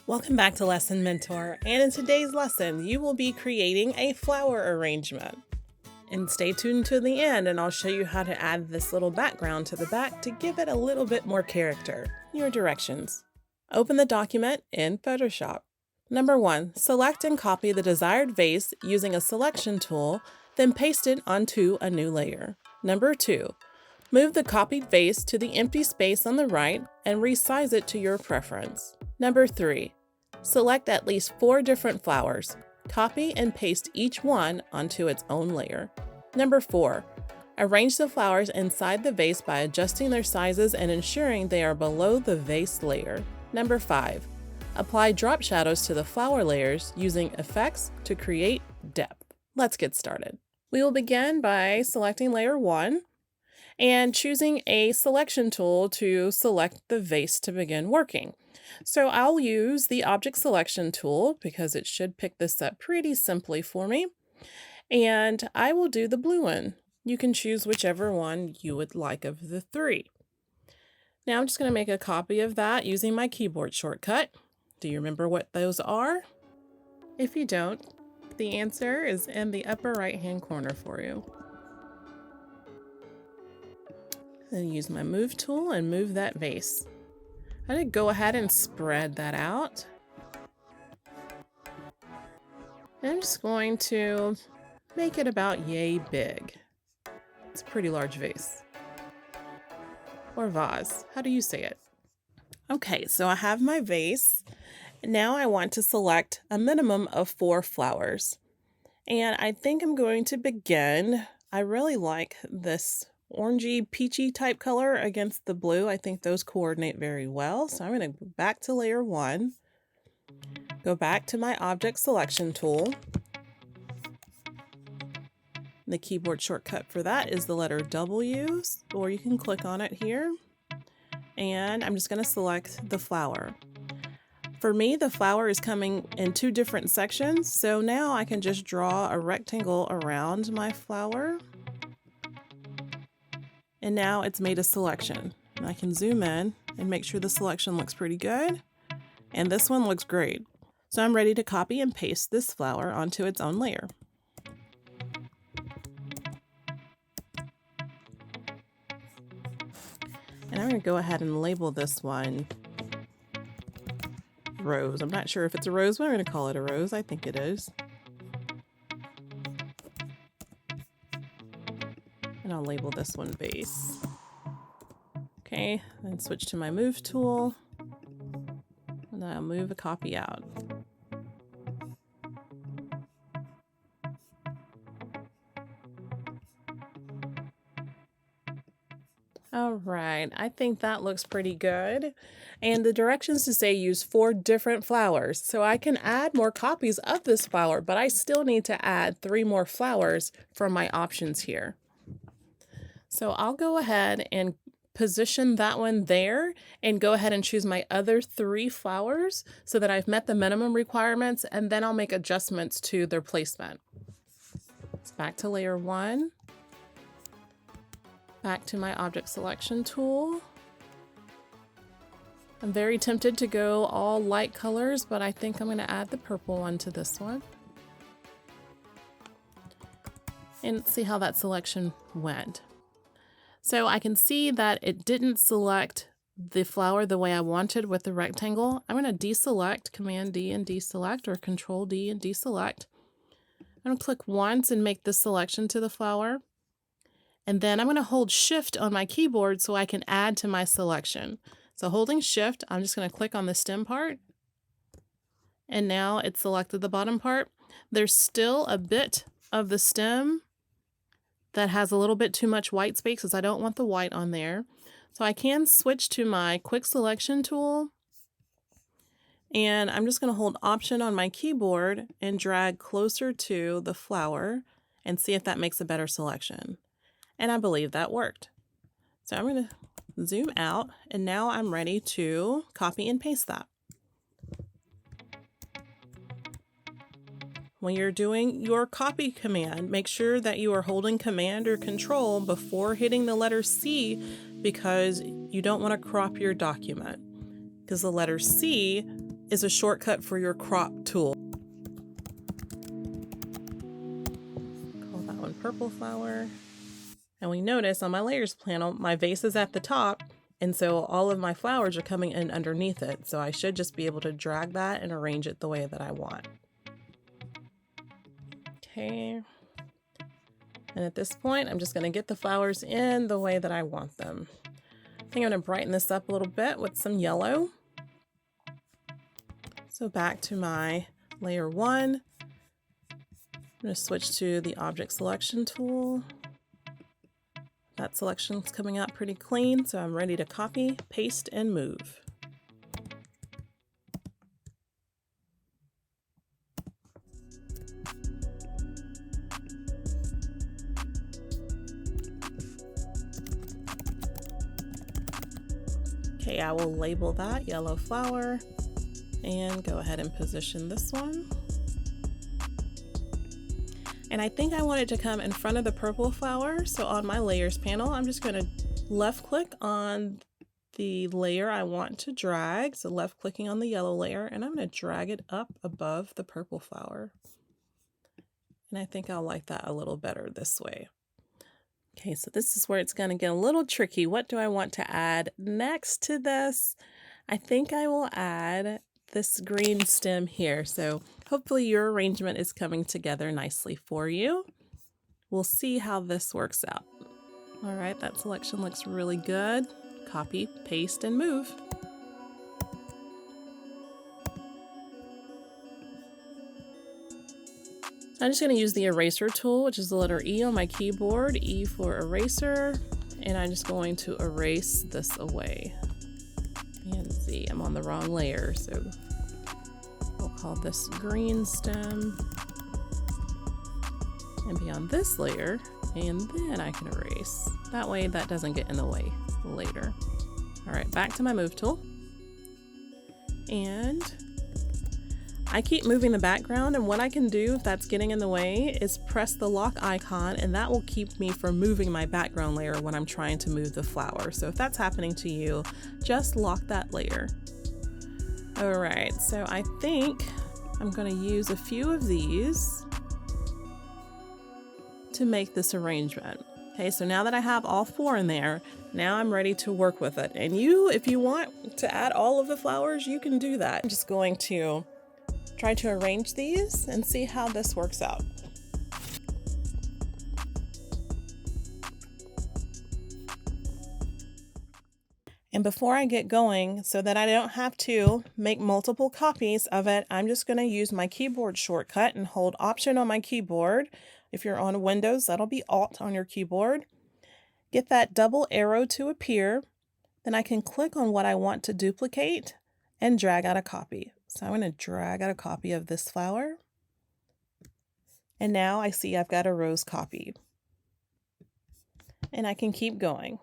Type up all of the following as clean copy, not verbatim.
Welcome back to Lesson Mentor, and in today's lesson, you will be creating a flower arrangement. And stay tuned to the end, and I'll show you how to add this little background to the back to give it a little bit more character. Your directions. Open the document in Photoshop. Number 1, select and copy the desired vase using a selection tool, then paste it onto a new layer. Number 2, move the copied vase to the empty space on the right and resize it to your preference. Number 3, select at least 4 different flowers. Copy and paste each one onto its own layer. Number 4, arrange the flowers inside the vase by adjusting their sizes and ensuring they are below the vase layer. Number 5, apply drop shadows to the flower layers using effects to create depth. Let's get started. We will begin by selecting layer 1 and choosing a selection tool to select the vase to begin working. So I'll use the object selection tool because it should pick this up pretty simply for me. And I will do the blue one. You can choose whichever one you would like of the 3. Now I'm just going to make a copy of that using my keyboard shortcut. Do you remember what those are? If you don't, the answer is in the upper right-hand corner for you. Then use my move tool and move that vase. I'm going to go ahead and spread that out. And I'm just going to make it about yay big. It's a pretty large vase. Or vase. How do you say it? Okay, so I have my vase. Now I want to select a minimum of 4 flowers. And I think I'm going to begin. I really like this orangey peachy type color against the blue. I think those coordinate very well. So I'm going to go back to layer 1, go back to my object selection tool. The keyboard shortcut for that is the letter W, or you can click on it here. And I'm just going to select the flower. For me, the flower is coming in 2 different sections. So now I can just draw a rectangle around my flower. And now it's made a selection. And I can zoom in and make sure the selection looks pretty good. And this one looks great. So I'm ready to copy and paste this flower onto its own layer. And I'm going to go ahead and label this one Rose. I'm not sure if it's a rose, but I'm going to call it a rose. I think it is. And I'll label this one vase. Okay, then switch to my move tool. And I'll move a copy out. All right, I think that looks pretty good. And the directions to say use 4 different flowers. So I can add more copies of this flower, but I still need to add 3 more flowers from my options here. So I'll go ahead and position that one there and go ahead and choose my other 3 flowers so that I've met the minimum requirements, and then I'll make adjustments to their placement. It's back to layer 1. Back to my object selection tool. I'm very tempted to go all light colors, but I think I'm going to add the purple one to this one. And see how that selection went. So I can see that it didn't select the flower the way I wanted with the rectangle. I'm going to deselect, Command D and deselect, or Control D and deselect. I'm going to click once and make this selection to the flower. And then I'm going to hold Shift on my keyboard so I can add to my selection. So holding Shift, I'm just going to click on the stem part. And now it's selected the bottom part. There's still a bit of the stem that has a little bit too much white space because I don't want the white on there. So I can switch to my quick selection tool. And I'm just going to hold Option on my keyboard and drag closer to the flower and see if that makes a better selection. And I believe that worked. So I'm going to zoom out, and now I'm ready to copy and paste that. When you're doing your copy command, make sure that you are holding Command or Control before hitting the letter C because you don't want to crop your document. because the letter C is a shortcut for your crop tool. Call that one purple flower. And we notice on my layers panel, my vase is at the top, and so all of my flowers are coming in underneath it. So I should just be able to drag that and arrange it the way that I want. Okay. And at this point, I'm just going to get the flowers in the way that I want them. I think I'm going to brighten this up a little bit with some yellow. So back to my layer 1. I'm going to switch to the object selection tool. That selection's coming out pretty clean, so I'm ready to copy, paste, and move. Okay, I will label that yellow flower and go ahead and position this one. And I think I want it to come in front of the purple flower. So on my layers panel, I'm just going to left click on the layer I want to drag. So left clicking on the yellow layer, and I'm going to drag it up above the purple flower. And I think I'll like that a little better this way. Okay, so this is where it's going to get a little tricky. What do I want to add next to this? I think I will add this green stem here. So hopefully your arrangement is coming together nicely for you. We'll see how this works out. All right, that selection looks really good. Copy, paste, and move. I'm just going to use the eraser tool, which is the letter E on my keyboard, E for eraser, and I'm just going to erase this away. And Z, I'm on the wrong layer, so we'll call this green stem and be on this layer, and then I can erase. That way that doesn't get in the way later. All right, back to my move tool. And I keep moving the background, and what I can do if that's getting in the way is press the lock icon, and that will keep me from moving my background layer when I'm trying to move the flower. So if that's happening to you, just lock that layer. All right, so I think I'm going to use a few of these to make this arrangement. Okay, so now that I have all 4 in there, now I'm ready to work with it. And you, if you want to add all of the flowers, you can do that. I'm just going to try to arrange these and see how this works out. And before I get going, so that I don't have to make multiple copies of it, I'm just going to use my keyboard shortcut and hold Option on my keyboard. If you're on Windows, that'll be Alt on your keyboard. Get that double arrow to appear. Then I can click on what I want to duplicate and drag out a copy. So I'm going to drag out a copy of this flower. And now I see I've got a rose copy. And I can keep going.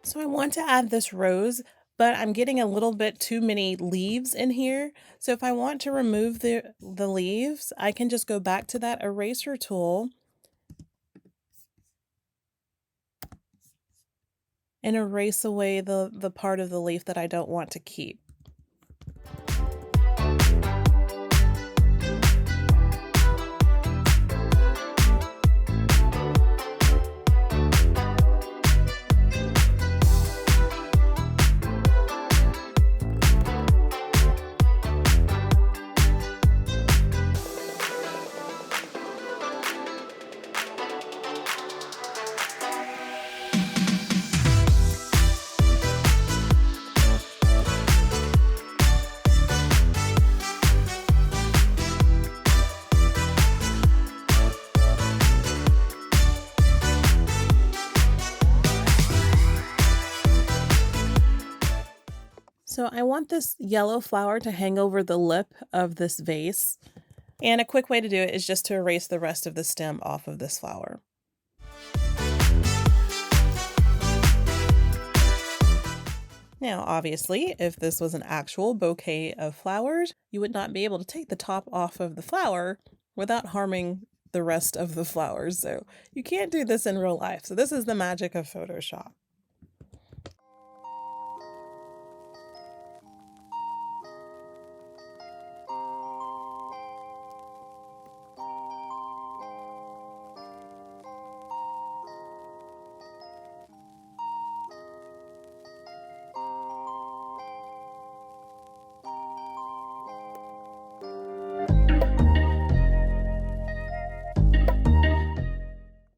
So I want to add this rose, but I'm getting a little bit too many leaves in here. So if I want to remove the leaves, I can just go back to that eraser tool and erase away the part of the leaf that I don't want to keep. I want this yellow flower to hang over the lip of this vase. And a quick way to do it is just to erase the rest of the stem off of this flower. Now, obviously, if this was an actual bouquet of flowers, you would not be able to take the top off of the flower without harming the rest of the flowers. So you can't do this in real life. So this is the magic of Photoshop.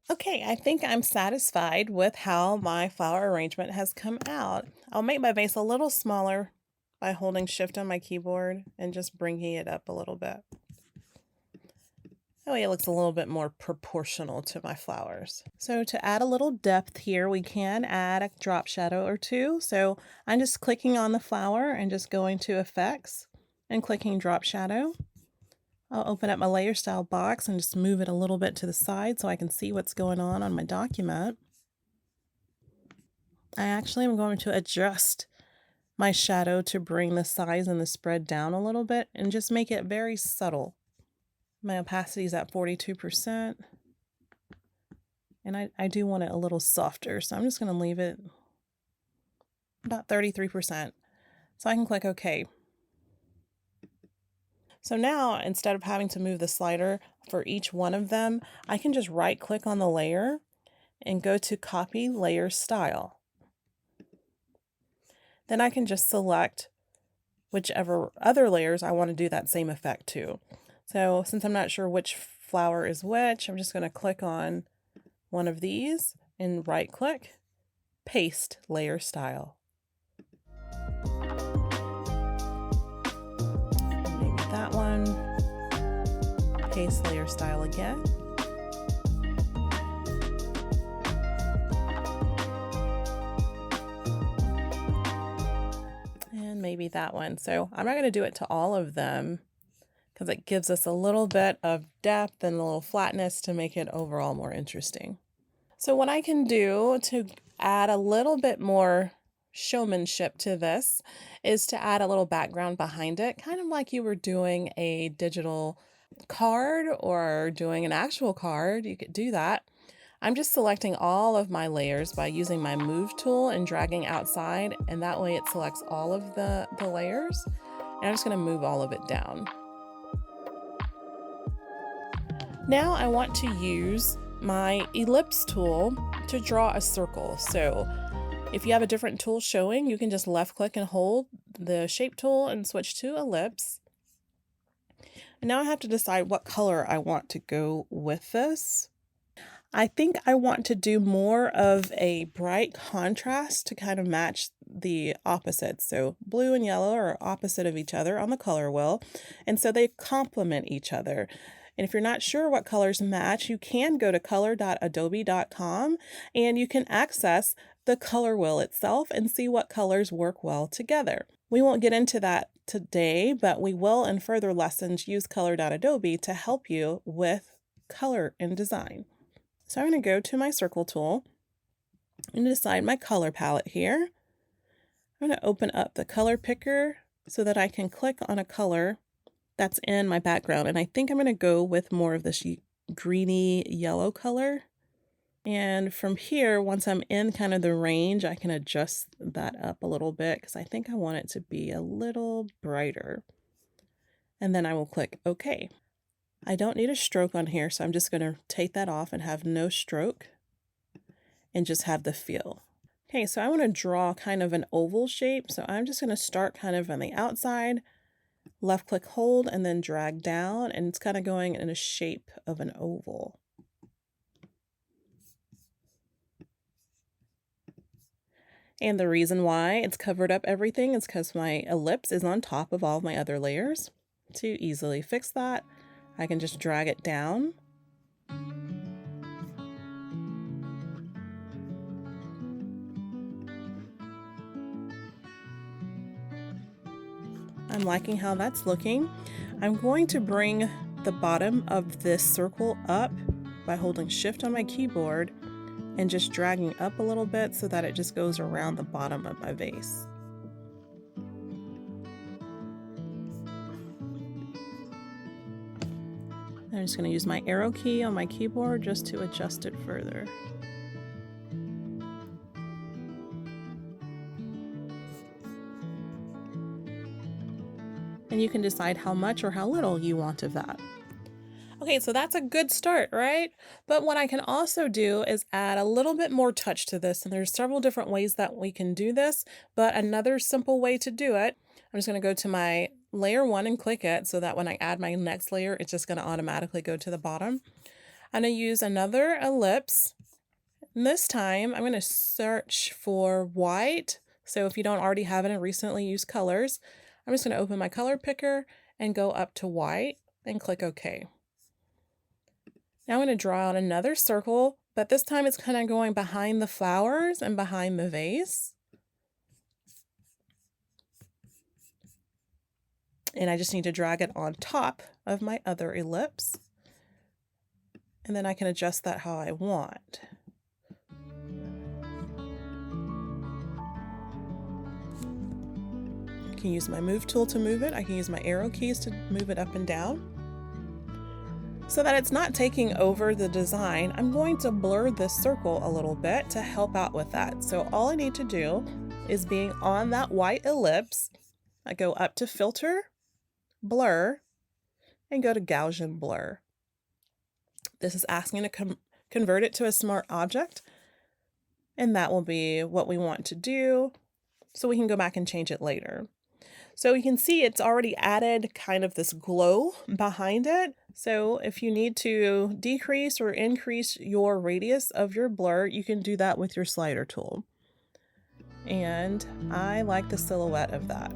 Okay, I think I'm satisfied with how my flower arrangement has come out. I'll make my vase a little smaller by holding Shift on my keyboard and just bringing it up a little bit. That way it looks a little bit more proportional to my flowers. So to add a little depth here, we can add a drop shadow or two. So I'm just clicking on the flower and just going to Effects and clicking Drop Shadow. I'll open up my layer style box and just move it a little bit to the side so I can see what's going on my document. I actually am going to adjust my shadow to bring the size and the spread down a little bit and just make it very subtle. My opacity is at 42%. And I do want it a little softer, so I'm just going to leave it about 33%. So I can click OK. So now, instead of having to move the slider for each one of them, I can just right click on the layer and go to Copy Layer Style. Then I can just select whichever other layers I want to do that same effect to. So since I'm not sure which flower is which, I'm just going to click on one of these and right click, Paste Layer Style. That one, paste layer style again. And maybe that one. So I'm not going to do it to all of them because it gives us a little bit of depth and a little flatness to make it overall more interesting. So what I can do to add a little bit more showmanship to this is to add a little background behind it, kind of like you were doing a digital card or doing an actual card. You could do that. I'm just selecting all of my layers by using my move tool and dragging outside, and that way it selects all of the layers. And I'm just going to move all of it down. Now I want to use my ellipse tool to draw a circle. So if you have a different tool showing, you can just left click and hold the shape tool and switch to ellipse. And now I have to decide what color I want to go with this. I think I want to do more of a bright contrast to kind of match the opposites. So blue and yellow are opposite of each other on the color wheel, and so they complement each other. And if you're not sure what colors match, you can go to color.adobe.com and you can access the color wheel itself and see what colors work well together. We won't get into that today, but we will in further lessons use color.adobe to help you with color and design. So I'm going to go to my circle tool and decide my color palette here. I'm going to open up the color picker so that I can click on a color that's in my background. And I think I'm going to go with more of this greeny yellow color. And from here, once I'm in kind of the range, I can adjust that up a little bit because I think I want it to be a little brighter. And then I will click OK. I don't need a stroke on here, so I'm just going to take that off and have no stroke and just have the feel. Okay, so I want to draw kind of an oval shape, so I'm just going to start kind of on the outside, left click hold, and then drag down, and it's kind of going in a shape of an oval. And the reason why it's covered up everything is because my ellipse is on top of all of my other layers. To easily fix that, I can just drag it down. I'm liking how that's looking. I'm going to bring the bottom of this circle up by holding Shift on my keyboard and just dragging up a little bit so that it just goes around the bottom of my vase. I'm just going to use my arrow key on my keyboard just to adjust it further. And you can decide how much or how little you want of that. Okay, so that's a good start, right? But what I can also do is add a little bit more touch to this, and there's several different ways that we can do this, but another simple way to do it, I'm just going to go to my layer 1 and click it so that when I add my next layer, it's just going to automatically go to the bottom. I'm going to use another ellipse. And this time, I'm going to search for white. So if you don't already have it and recently used colors, I'm just going to open my color picker and go up to white and click OK. Now I'm going to draw out another circle, but this time it's kind of going behind the flowers and behind the vase. And I just need to drag it on top of my other ellipse. And then I can adjust that how I want. I can use my move tool to move it. I can use my arrow keys to move it up and down. So that it's not taking over the design, I'm going to blur this circle a little bit to help out with that. So all I need to do is being on that white ellipse, I go up to Filter, Blur, and go to Gaussian Blur. This is asking to convert it to a smart object, and that will be what we want to do, so we can go back and change it later. So you can see it's already added kind of this glow behind it. So if you need to decrease or increase your radius of your blur, you can do that with your slider tool. And I like the silhouette of that.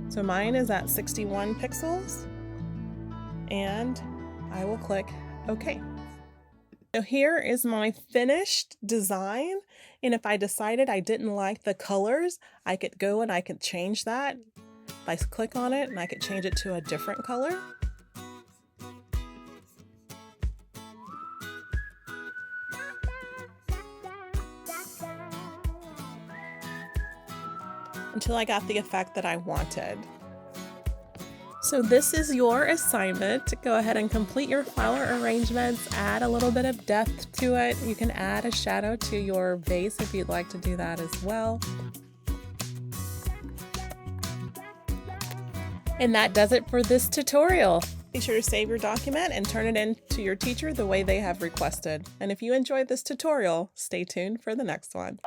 So mine is at 61 pixels, and I will click OK. So here is my finished design, and if I decided I didn't like the colors, I could go and I could change that. If I click on it, and I could change it to a different color. Until I got the effect that I wanted. So this is your assignment. Go ahead and complete your flower arrangements, add a little bit of depth to it. You can add a shadow to your vase if you'd like to do that as well. And that does it for this tutorial. Be sure to save your document and turn it in to your teacher the way they have requested. And if you enjoyed this tutorial, stay tuned for the next one.